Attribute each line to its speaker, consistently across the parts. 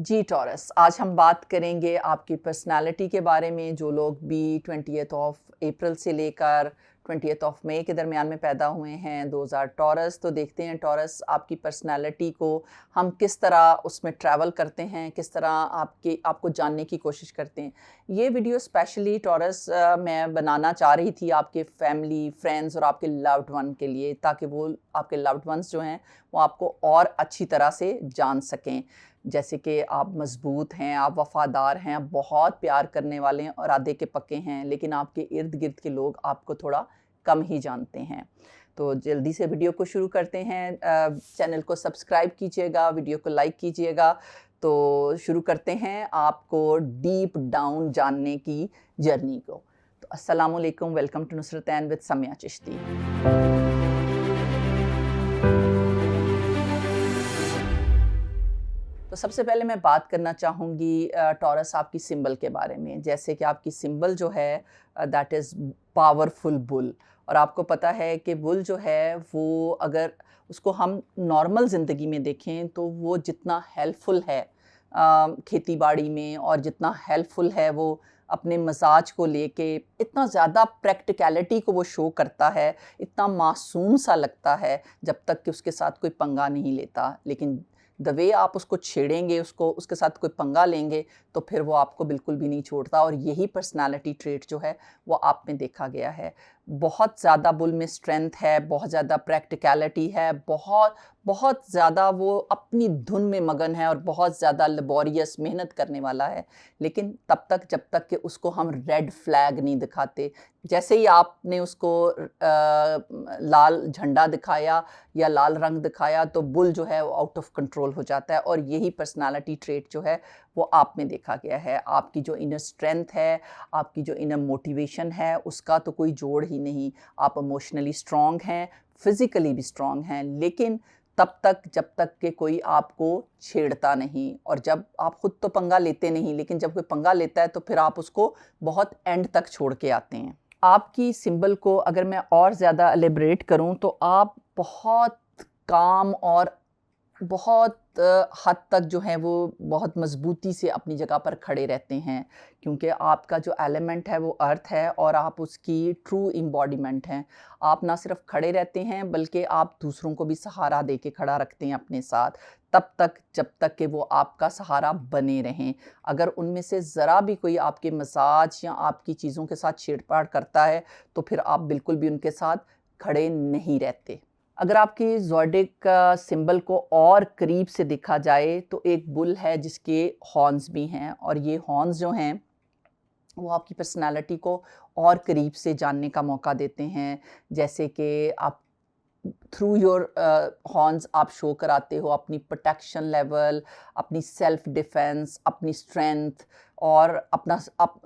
Speaker 1: जी taurus, आज हम बात करेंगे आपकी पर्सनैलिटी के बारे में। जो लोग भी 20th ऑफ अप्रैल से लेकर 20th ऑफ मई के दरमियान में पैदा हुए हैं, 2000 टॉरस, तो देखते हैं टॉरस आपकी पर्सनैलिटी को हम किस तरह उसमें ट्रैवल करते हैं, किस तरह आपको जानने की कोशिश करते हैं। ये वीडियो स्पेशली टॉरस मैं बनाना चाह रही थी आपके फैमिली, फ्रेंड्स और आपके लव्ड वन के लिए, ताकि वो आपके लव्ड वंस जो हैं वो आपको और अच्छी तरह से जान सकें। जैसे कि आप मज़बूत हैं, आप वफ़ादार हैं, आप बहुत प्यार करने वाले हैं और इरादे के पक्के हैं, लेकिन आपके इर्द-गिर्द के लोग आपको थोड़ा कम ही जानते हैं। तो जल्दी से वीडियो को शुरू करते हैं। चैनल को सब्सक्राइब कीजिएगा, वीडियो को लाइक कीजिएगा। तो शुरू करते हैं आपको डीप डाउन जानने की जर्नी को। तो अस्सलाम वालेकुम, welcome to Nusratain with Samiya Chishti. तो सबसे पहले मैं बात करना चाहूँगी टॉरस आपकी सिंबल के बारे में। जैसे कि आपकी सिंबल जो है दैट इज़ पावरफुल बुल, और आपको पता है कि बुल जो है वो अगर उसको हम नॉर्मल ज़िंदगी में देखें तो वो जितना हेल्पफुल है खेती बाड़ी में, और जितना हेल्पफुल है वो अपने मजाज को लेके, इतना ज़्यादा प्रैक्टिकलिटी को वो शो करता है, इतना मासूम सा लगता है जब तक कि उसके साथ कोई पंगा नहीं लेता। लेकिन द वे आप उसको छेड़ेंगे, उसके साथ कोई पंगा लेंगे, तो फिर वो आपको बिल्कुल भी नहीं छोड़ता। और यही पर्सनालिटी ट्रेट जो है वो आप में देखा गया है। बहुत ज़्यादा बुल में स्ट्रेंथ है, बहुत ज़्यादा प्रैक्टिकलिटी है, बहुत बहुत ज़्यादा वो अपनी धुन में मगन है और बहुत ज़्यादा लेबोरियस मेहनत करने वाला है। लेकिन तब तक जब तक कि उसको हम रेड फ्लैग नहीं दिखाते। जैसे ही आपने उसको लाल झंडा दिखाया या लाल रंग दिखाया तो बुल जो है वो आउट ऑफ कंट्रोल हो जाता है। और यही पर्सनालिटी ट्रेट जो है वो आप में देखा गया है। आपकी जो इनर स्ट्रेंथ है, आपकी जो इनर मोटिवेशन है, उसका तो कोई जोड़ ही नहीं। आप इमोशनली स्ट्रॉन्ग हैं, फिज़िकली भी स्ट्रॉन्ग हैं, लेकिन तब तक जब तक कि कोई आपको छेड़ता नहीं। और जब आप खुद तो पंगा लेते नहीं, लेकिन जब कोई पंगा लेता है तो फिर आप उसको बहुत एंड तक छोड़ के आते हैं। आपकी सिंबल को अगर मैं और ज़्यादा एलेबरेट करूं तो आप बहुत काम और बहुत हद तक जो है वो बहुत मज़बूती से अपनी जगह पर खड़े रहते हैं, क्योंकि आपका जो एलिमेंट है वो अर्थ है और आप उसकी ट्रू एम्बॉडीमेंट हैं। आप ना सिर्फ खड़े रहते हैं बल्कि आप दूसरों को भी सहारा दे के खड़ा रखते हैं अपने साथ, तब तक जब तक कि वो आपका सहारा बने रहें। अगर उनमें से ज़रा भी कोई आपके मजाज या आपकी चीज़ों के साथ छेड़छाड़ करता है तो फिर आप बिल्कुल भी उनके साथ खड़े नहीं रहते। अगर आपकी ज़ोडिक सिंबल को और करीब से देखा जाए तो एक बुल है जिसके हॉर्न्स भी हैं, और ये हॉर्न्स जो हैं वो आपकी पर्सनालिटी को और करीब से जानने का मौका देते हैं। जैसे कि आप थ्रू योर हॉर्न्स आप शो कराते हो अपनी प्रोटेक्शन लेवल, अपनी सेल्फ डिफेंस, अपनी स्ट्रेंथ, और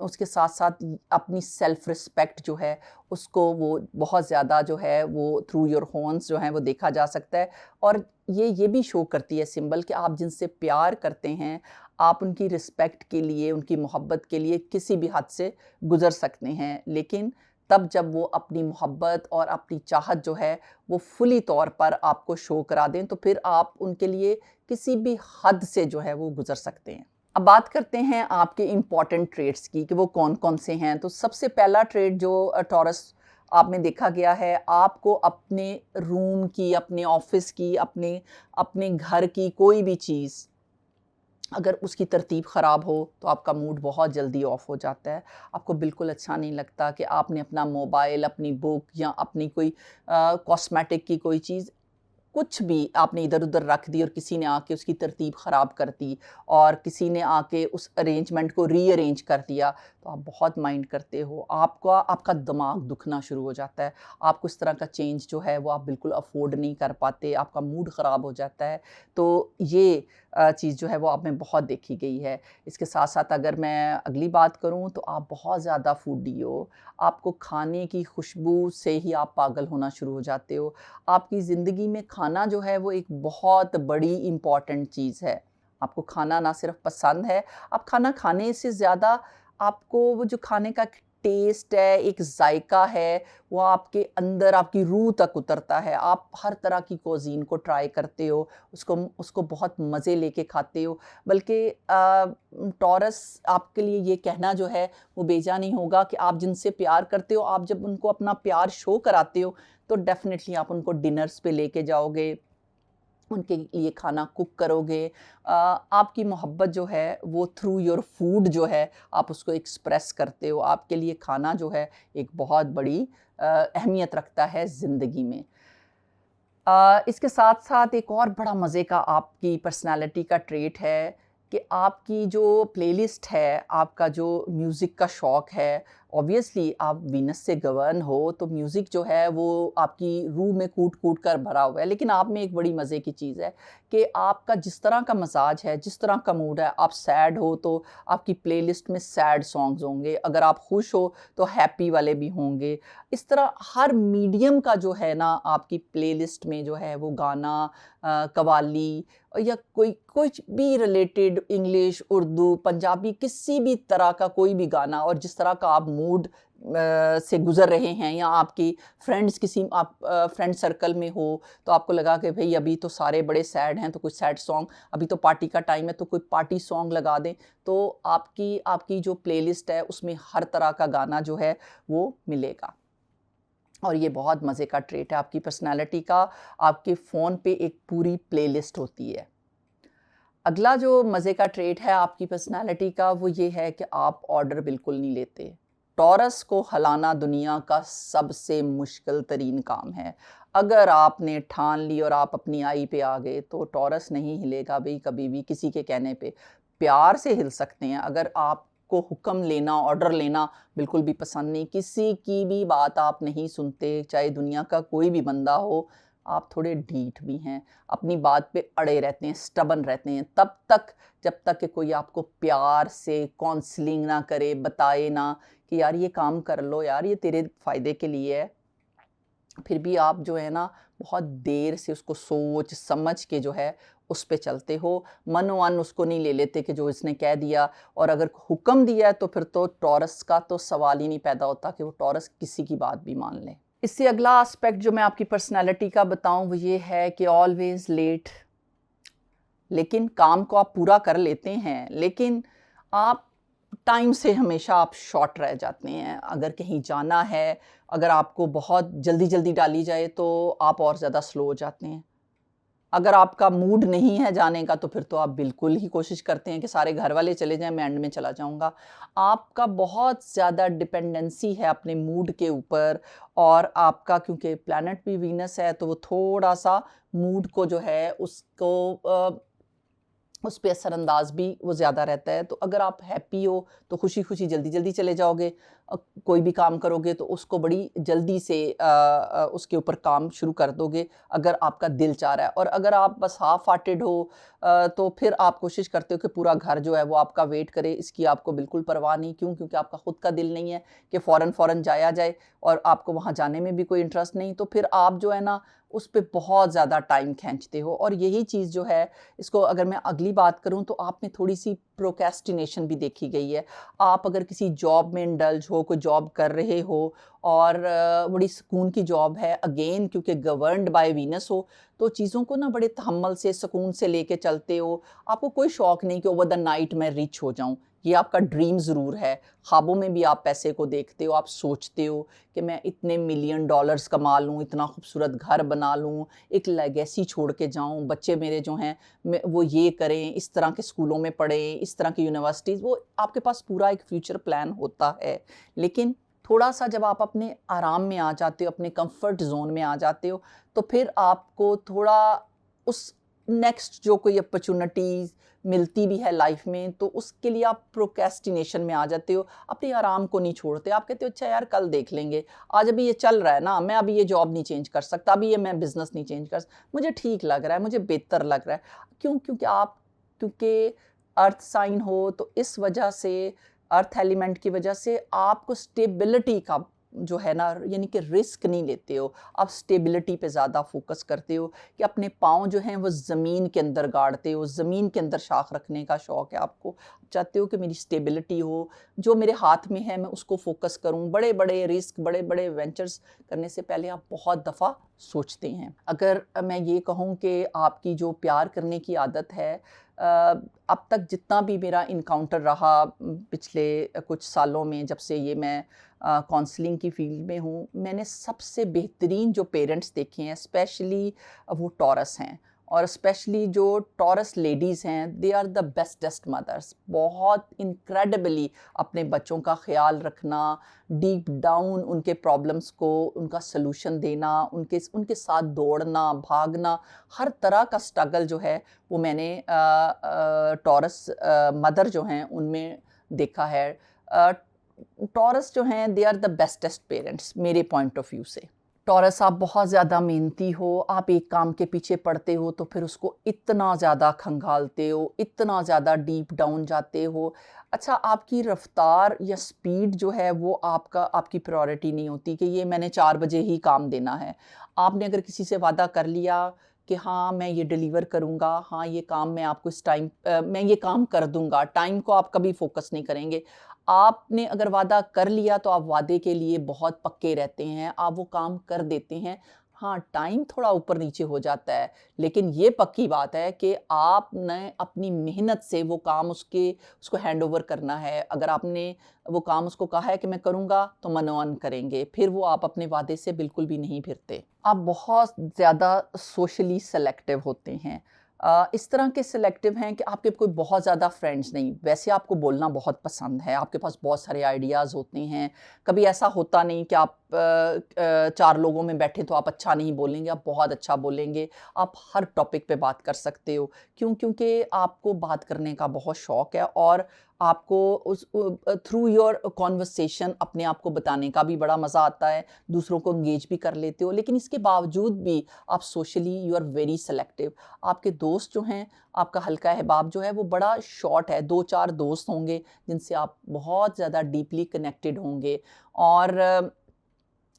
Speaker 1: उसके साथ साथ अपनी सेल्फ रिस्पेक्ट जो है उसको वो बहुत ज़्यादा जो है वो थ्रू योर हॉर्न्स जो है वो देखा जा सकता है। और ये भी शो करती है सिंबल कि आप जिनसे प्यार करते हैं, आप उनकी रिस्पेक्ट के लिए, उनकी मोहब्बत के लिए किसी भी हद से गुज़र सकते हैं। लेकिन तब जब वो अपनी मोहब्बत और अपनी चाहत जो है वो फुली तौर पर आपको शो करा दें, तो फिर आप उनके लिए किसी भी हद से जो है वो गुज़र सकते हैं। अब बात करते हैं आपके इम्पॉर्टेंट ट्रेड्स की कि वो कौन-कौन से हैं। तो सबसे पहला ट्रेड जो टॉरस आप में देखा गया है, आपको अपने रूम की, अपने ऑफ़िस की, अपने अपने घर की कोई भी चीज़ अगर उसकी तरतीब ख़राब हो तो आपका मूड बहुत जल्दी ऑफ हो जाता है। आपको बिल्कुल अच्छा नहीं लगता कि आपने अपना मोबाइल, अपनी बुक या अपनी कोई कॉस्मेटिक की कोई चीज़, कुछ भी आपने इधर-उधर रख दी और किसी ने आके उसकी तरतीब ख़राब कर दी, और किसी ने आके उस अरेंजमेंट को रीअरेंज कर दिया, तो आप बहुत माइंड करते हो। आपका दिमाग दुखना शुरू हो जाता है। आपको इस तरह का चेंज जो है वो आप बिल्कुल अफ़ोर्ड नहीं कर पाते, आपका मूड ख़राब हो जाता है। तो ये चीज़ जो है वो आप में बहुत देखी गई है। इसके साथ-साथ अगर मैं अगली बात करूँ तो आप बहुत ज़्यादा फूडी हो। आपको खाने की खुशबू से ही आप पागल होना शुरू हो जाते हो। आपकी ज़िंदगी में खाना जो है वो एक बहुत बड़ी इम्पॉर्टेंट चीज़ है। आपको खाना ना सिर्फ़ पसंद है, आप खाना खाने से ज़्यादा आपको वो जो खाने का टेस्ट है, एक जायका है, वो आपके अंदर आपकी रूह तक उतरता है। आप हर तरह की कुज़ीन को ट्राई करते हो, उसको उसको बहुत मज़े लेके खाते हो। बल्कि टॉरस आपके लिए ये कहना जो है वो बेजा नहीं होगा कि आप जिनसे प्यार करते हो, आप जब उनको अपना प्यार शो कराते हो तो डेफ़िनेटली आप उनको डिनर्स पे लेके जाओगे, उनके लिए खाना कुक करोगे। आपकी मोहब्बत जो है वो थ्रू योर फूड जो है आप उसको एक्सप्रेस करते हो। आपके लिए खाना जो है एक बहुत बड़ी अहमियत रखता है ज़िंदगी में। इसके साथ-साथ एक और बड़ा मज़े का आपकी पर्सनैलिटी का ट्रेट है कि आपकी जो प्लेलिस्ट है, आपका जो म्यूज़िक का शौक है, ऑब्वियसली आप वीनस से गवर्न हो, तो म्यूज़िक जो है वो आपकी रूह में कूट-कूट कर भरा हुआ है। लेकिन आप में एक बड़ी मज़े की चीज़ है कि आपका जिस तरह का मज़ाज है, जिस तरह का मूड है, आप सैड हो तो आपकी प्लेलिस्ट में सैड सॉन्ग्स होंगे, अगर आप खुश हो तो हैप्पी वाले भी होंगे। इस तरह हर मीडियम का जो है ना आपकी प्लेलिस्ट में जो है वो गाना, कव्वाली या कोई कुछ भी रिलेटेड इंग्लिश, उर्दू, पंजाबी किसी भी तरह का कोई भी गाना और जिस तरह का आप मूड से गुज़र रहे हैं या आपकी फ्रेंड्स किसी आप फ्रेंड सर्कल में हो तो आपको लगा कि भई अभी तो सारे बड़े सैड हैं तो कुछ सैड सॉन्ग, अभी तो पार्टी का टाइम है तो कोई पार्टी सॉन्ग लगा दें। तो आपकी आपकी जो प्लेलिस्ट है उसमें हर तरह का गाना जो है वो मिलेगा। और ये बहुत मज़े का ट्रेट है आपकी पर्सनैलिटी का, आपके फ़ोन पे एक पूरी प्लेलिस्ट होती है। अगला जो मज़े का ट्रेट है आपकी पर्सनैलिटी का वो ये है कि आप ऑर्डर बिल्कुल नहीं लेते। टॉरस को हलाना दुनिया का सबसे मुश्किल तरीन काम है। अगर आपने ठान ली और आप अपनी आई पे आ गए तो टॉरस नहीं हिलेगा भई कभी भी किसी के कहने पे। प्यार से हिल सकते हैं, अगर आपको हुक्म लेना, ऑर्डर लेना बिल्कुल भी पसंद नहीं, किसी की भी बात आप नहीं सुनते, चाहे दुनिया का कोई भी बंदा हो, आप थोड़े ढीठ भी हैं, अपनी बात पे अड़े रहते हैं, स्टबर्न रहते हैं, तब तक जब तक कि कोई आपको प्यार से काउंसलिंग ना करे, बताए ना कि यार ये काम कर लो यार, ये तेरे फ़ायदे के लिए है। फिर भी आप जो है ना बहुत देर से उसको सोच समझ के जो है उस पे चलते हो, मनो-मन उसको नहीं ले लेते कि जो इसने कह दिया, और अगर हुक्म दिया है तो फिर तो टॉरस का तो सवाल ही नहीं पैदा होता कि वो टॉरस किसी की बात भी मान ले। इससे अगला एस्पेक्ट जो मैं आपकी पर्सनैलिटी का बताऊँ वो ये है कि ऑलवेज़ लेट। लेकिन काम को आप पूरा कर लेते हैं, लेकिन आप टाइम से हमेशा आप शॉर्ट रह जाते हैं। अगर कहीं जाना है, अगर आपको बहुत जल्दी-जल्दी डाली जाए तो आप और ज़्यादा स्लो हो जाते हैं। अगर आपका मूड नहीं है जाने का तो फिर तो आप बिल्कुल ही कोशिश करते हैं कि सारे घर वाले चले जाएँ, मैं एंड में चला जाऊँगा। आपका बहुत ज़्यादा डिपेंडेंसी है अपने मूड के ऊपर, और आपका क्योंकि प्लैनेट भी वीनस है तो वो थोड़ा-सा मूड को जो है उसको उस पे असरअंदाज़ भी वो ज़्यादा रहता है। तो अगर आप हैप्पी हो तो खुशी-खुशी जल्दी-जल्दी चले जाओगे। कोई भी काम करोगे तो उसको बड़ी जल्दी से उसके ऊपर काम शुरू कर दोगे अगर आपका दिल चाह रहा है। और अगर आप बस हाफ़ हार्टेड हो तो फिर आप कोशिश करते हो कि पूरा घर जो है वो आपका वेट करे, इसकी आपको बिल्कुल परवाह नहीं। क्यों? क्योंकि आपका खुद का दिल नहीं है कि फ़ौरन-फ़ौरन जाया जाए, और आपको वहाँ जाने में भी कोई इंटरेस्ट नहीं। तो फिर आप जो है ना उस पे बहुत ज़्यादा टाइम खींचते हो, और यही चीज़ जो है इसको अगर मैं अगली बात करूँ तो आप में थोड़ी-सी प्रोक्रेस्टिनेशन भी देखी गई है। आप अगर किसी जॉब में इंडल्ज हो, कोई जॉब कर रहे हो और बड़ी सुकून की जॉब है, अगेन क्योंकि गवर्न्ड बाय वीनस हो, तो चीज़ों को ना बड़े तहम्मुल से, सुकून से लेके चलते हो। आपको कोई शौक नहीं कि ओवर द नाइट मैं रिच हो जाऊँ। ये आपका ड्रीम ज़रूर है। ख्वाबों में भी आप पैसे को देखते हो, आप सोचते हो कि मैं इतने मिलियन डॉलर्स कमा लूँ, इतना खूबसूरत घर बना लूँ, एक लेगेसी छोड़ के जाऊँ, बच्चे मेरे जो हैं वो ये करें, इस तरह के स्कूलों में पढ़ें, इस तरह की यूनिवर्सिटीज़, वो आपके पास पूरा एक फ्यूचर प्लान होता है। लेकिन थोड़ा-सा जब आप अपने आराम में आ जाते हो, अपने कम्फ़र्ट ज़ोन में आ जाते हो, तो फिर आपको थोड़ा उस नेक्स्ट जो कोई अपॉर्च्युनिटीज़ मिलती भी है लाइफ में, तो उसके लिए आप प्रोक्रेस्टिनेशन में आ जाते हो, अपने आराम को नहीं छोड़ते। आप कहते हो अच्छा यार कल देख लेंगे, आज अभी ये चल रहा है ना, मैं अभी ये जॉब नहीं चेंज कर सकता, अभी ये मैं बिज़नेस नहीं चेंज कर मुझे ठीक लग रहा है, मुझे बेहतर लग रहा है। क्यों? क्योंकि अर्थ साइन हो तो इस वजह से, अर्थ एलिमेंट की वजह से आपको स्टेबिलिटी का जो है ना यानी कि रिस्क नहीं लेते हो, आप स्टेबिलिटी पे ज़्यादा फोकस करते हो कि अपने पाँव जो हैं वो ज़मीन के अंदर गाड़ते हो, ज़मीन के अंदर शाख रखने का शौक़ है आपको, चाहते हो कि मेरी स्टेबिलिटी हो, जो मेरे हाथ में है मैं उसको फोकस करूं। बड़े बड़े रिस्क, बड़े बड़े वेंचर्स करने से पहले आप बहुत दफ़ा सोचते हैं। अगर मैं ये कहूँ कि आपकी जो प्यार करने की आदत है, अब तक जितना भी मेरा इनकाउंटर रहा पिछले कुछ सालों में, जब से ये मैं काउंसलिंग की फील्ड में हूँ, मैंने सबसे बेहतरीन जो पेरेंट्स देखे हैं स्पेशली वो टॉरस हैं, और स्पेशली जो टॉरस लेडीज़ हैं, they are the bestest mothers. बहुत इनक्रेडिबली अपने बच्चों का ख्याल रखना, डीप डाउन उनके प्रॉब्लम्स को उनका सलूशन देना, उनके साथ दौड़ना, भागना, हर तरह का स्ट्रगल जो है वो मैंने टॉरस मदर जो हैं उनमें देखा है। टॉरस जो हैं they are the bestest parents मेरे पॉइंट ऑफ व्यू से। टॉरस आप बहुत ज़्यादा मेहनती हो, आप एक काम के पीछे पड़ते हो तो फिर उसको इतना ज़्यादा खंगालते हो, इतना ज़्यादा डीप डाउन जाते हो। अच्छा, आपकी रफ़्तार या स्पीड जो है वो आपकी प्रायोरिटी नहीं होती कि ये मैंने 4 बजे ही काम देना है। आपने अगर किसी से वादा कर लिया कि हाँ, मैं ये डिलीवर करूँगा, हाँ, ये काम मैं आपको इस टाइम मैं ये काम कर दूँगा, टाइम को आप कभी फ़ोकस नहीं करेंगे। आपने अगर वादा कर लिया तो आप वादे के लिए बहुत पक्के रहते हैं, आप वो काम कर देते हैं। हाँ, टाइम थोड़ा ऊपर-नीचे हो जाता है, लेकिन ये पक्की बात है कि आपने अपनी मेहनत से वो काम उसको हैंडओवर करना है। अगर आपने वो काम उसको कहा है कि मैं करूँगा, तो मनोवन करेंगे, फिर वो आप अपने वादे से बिल्कुल भी नहीं फिरते। आप बहुत ज़्यादा सोशली सेलेक्टिव होते हैं। इस तरह के सिलेक्टिव हैं कि आपके कोई बहुत ज़्यादा फ्रेंड्स नहीं। वैसे आपको बोलना बहुत पसंद है, आपके पास बहुत सारे आइडियाज़ होते हैं। कभी ऐसा होता नहीं कि आप 4 लोगों में बैठे तो आप अच्छा नहीं बोलेंगे, आप बहुत अच्छा बोलेंगे। आप हर टॉपिक पे बात कर सकते हो। क्यों? क्योंकि आपको बात करने का बहुत शौक़ है, और आपको थ्रू योर कन्वर्सेशन अपने आप को बताने का भी बड़ा मज़ा आता है, दूसरों को एंगेज भी कर लेते हो। लेकिन इसके बावजूद भी आप socially you are very selective. आपके दोस्त जो हैं, आपका हल्का अहबाब जो है वो बड़ा शॉर्ट है, 2-4 दोस्त होंगे जिनसे आप बहुत ज़्यादा डीपली कनेक्टेड होंगे, और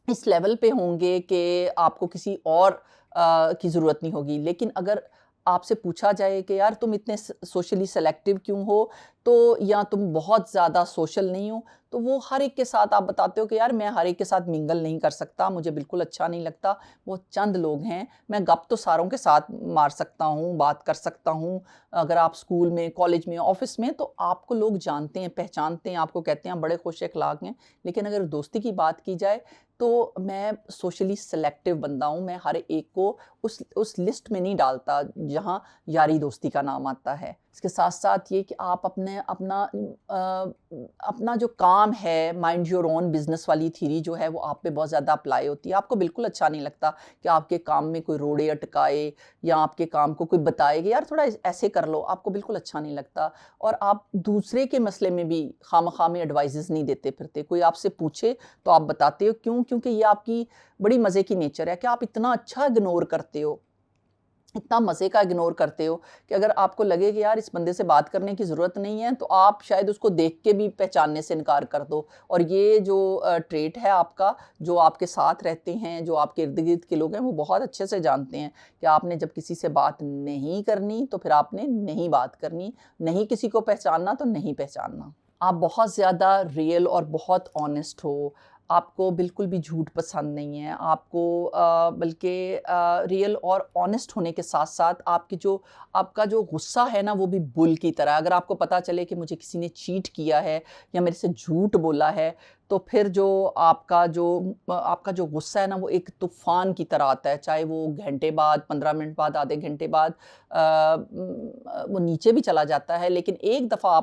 Speaker 1: इस लेवल पे होंगे कि आपको किसी और की ज़रूरत नहीं होगी। लेकिन अगर आपसे पूछा जाए कि यार तुम इतने सोशली सेलेक्टिव क्यों हो, तो या तुम बहुत ज़्यादा सोशल नहीं हो, तो वो हर एक के साथ आप बताते हो कि यार मैं हर एक के साथ मिंगल नहीं कर सकता, मुझे बिल्कुल अच्छा नहीं लगता। वो चंद लोग हैं, मैं गप तो सारों के साथ मार सकता हूँ, बात कर सकता हूँ। अगर आप स्कूल में, कॉलेज में, ऑफ़िस में, तो आपको लोग जानते हैं, पहचानते हैं, आपको कहते हैं बड़े खुश अखलाक हैं। लेकिन अगर दोस्ती की बात की जाए तो मैं सोशली सेलेक्टिव बंदा हूँ। मैं हर एक को उस लिस्ट में नहीं डालता जहाँ यारी दोस्ती का नाम आता है। इसके साथ-साथ ये कि आप अपना जो काम है, माइंड योर ओन बिज़नेस वाली थ्योरी जो है वो आप पे बहुत ज़्यादा अप्लाई होती है। आपको बिल्कुल अच्छा नहीं लगता कि आपके काम में कोई रोड़े अटकाए या आपके काम को कोई बताए कि यार थोड़ा ऐसे कर लो, आपको बिल्कुल अच्छा नहीं लगता। और आप दूसरे के मसले में भी खामख़ा में एडवाइसेज़ नहीं देते फिरते। कोई आपसे पूछे तो आप बताते हो। क्यों? क्योंकि ये आपकी बड़ी मज़े की नेचर है कि आप इतना अच्छा इग्नोर करते हो, इतना मज़े का इग्नोर करते हो कि अगर आपको लगे कि यार इस बंदे से बात करने की ज़रूरत नहीं है, तो आप शायद उसको देख के भी पहचानने से इनकार कर दो। और ये जो ट्रेट है आपका, जो आपके साथ रहते हैं, जो आपके इर्द-गिर्द के लोग हैं, वो बहुत अच्छे से जानते हैं कि आपने जब किसी से बात नहीं करनी, तो फिर आपने नहीं बात करनी, नहीं किसी को पहचानना तो नहीं पहचानना। आप बहुत ज़्यादा रियल और बहुत ऑनेस्ट हो, आपको बिल्कुल भी झूठ पसंद नहीं है, आपको बल्कि रियल और ऑनेस्ट होने के साथ-साथ आपका जो गुस्सा है ना वो भी बुल की तरह। अगर आपको पता चले कि मुझे किसी ने चीट किया है या मेरे से झूठ बोला है, तो फिर आपका जो गुस्सा है ना वो एक तूफ़ान की तरह आता है, चाहे वो घंटे बाद, 15 मिनट बाद, आधे घंटे बाद वो नीचे भी चला जाता है। लेकिन एक दफ़ा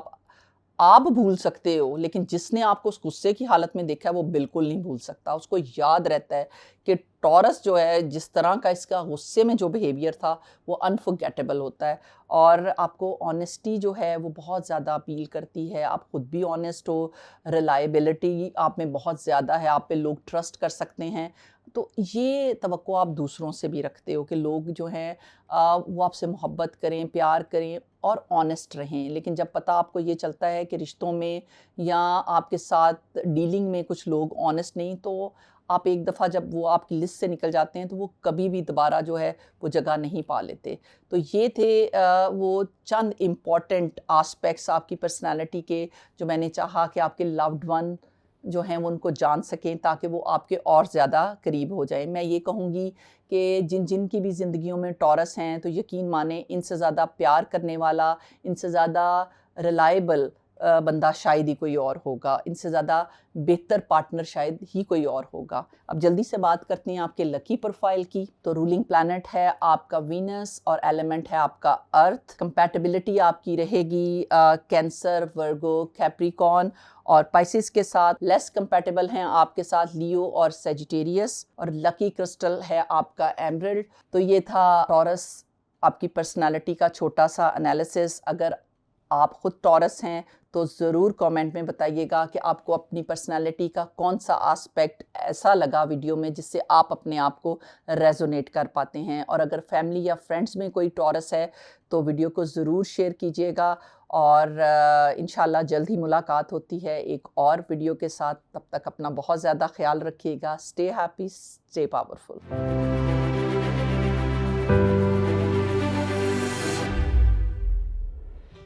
Speaker 1: आप भूल सकते हो, लेकिन जिसने आपको उस गुस्से की हालत में देखा है वो बिल्कुल नहीं भूल सकता। उसको याद रहता है कि टॉरस जो है, जिस तरह का इसका गुस्से में जो बिहेवियर था वो अनफॉरगेटेबल होता है। और आपको ऑनेस्टी जो है वो बहुत ज़्यादा अपील करती है। आप खुद भी ऑनेस्ट हो, रिलायबिलिटी आप में बहुत ज़्यादा है, आप पे लोग ट्रस्ट कर सकते हैं। तो ये तवक्को आप दूसरों से भी रखते हो कि लोग जो हैं वो आपसे मोहब्बत करें, प्यार करें और ऑनेस्ट रहें। लेकिन जब पता आपको ये चलता है कि रिश्तों में या आपके साथ डीलिंग में कुछ लोग ऑनेस्ट नहीं, तो आप एक दफ़ा जब वो आपकी लिस्ट से निकल जाते हैं तो वो कभी भी दोबारा जो है वो जगह नहीं पा लेते। तो ये थे वो चंद इम्पॉर्टेंट एस्पेक्ट्स आपकी पर्सनैलिटी के, जो मैंने चाहा कि आपके लव्ड वन जो हैं वो उनको जान सकें ताकि वो आपके और ज़्यादा करीब हो जाएँ। मैं ये कहूँगी कि जिन की भी ज़िंदगियों में टॉरस हैं तो यकीन मानें इनसे ज़्यादा प्यार करने वाला, इनसे ज़्यादा रिलाएबल बंदा शायद ही कोई और होगा, इनसे ज़्यादा बेहतर पार्टनर शायद ही कोई और होगा। अब जल्दी से बात करते हैं आपके लकी प्रोफाइल की। तो रूलिंग प्लैनेट है आपका वीनस और एलिमेंट है आपका अर्थ। कंपैटिबिलिटी आपकी रहेगी कैंसर, वर्गो, कैप्रिकॉर्न और पाइसिस के साथ। लेस कंपैटिबल हैं आपके साथ लियो और सेजिटेरियस। और लकी क्रिस्टल है आपका एमरल्ड। तो ये था टॉरस आपकी पर्सनालिटी का छोटा सा एनालिसिस। अगर आप खुद टॉरस हैं तो ज़रूर कमेंट में बताइएगा कि आपको अपनी पर्सनालिटी का कौन सा एस्पेक्ट ऐसा लगा वीडियो में जिससे आप अपने आप को रेजोनेट कर पाते हैं। और अगर फैमिली या फ्रेंड्स में कोई टॉरस है तो वीडियो को ज़रूर शेयर कीजिएगा। और इंशाल्लाह जल्द ही मुलाकात होती है एक और वीडियो के साथ। तब तक अपना बहुत ज़्यादा ख्याल रखिएगा। Stay happy, stay powerful.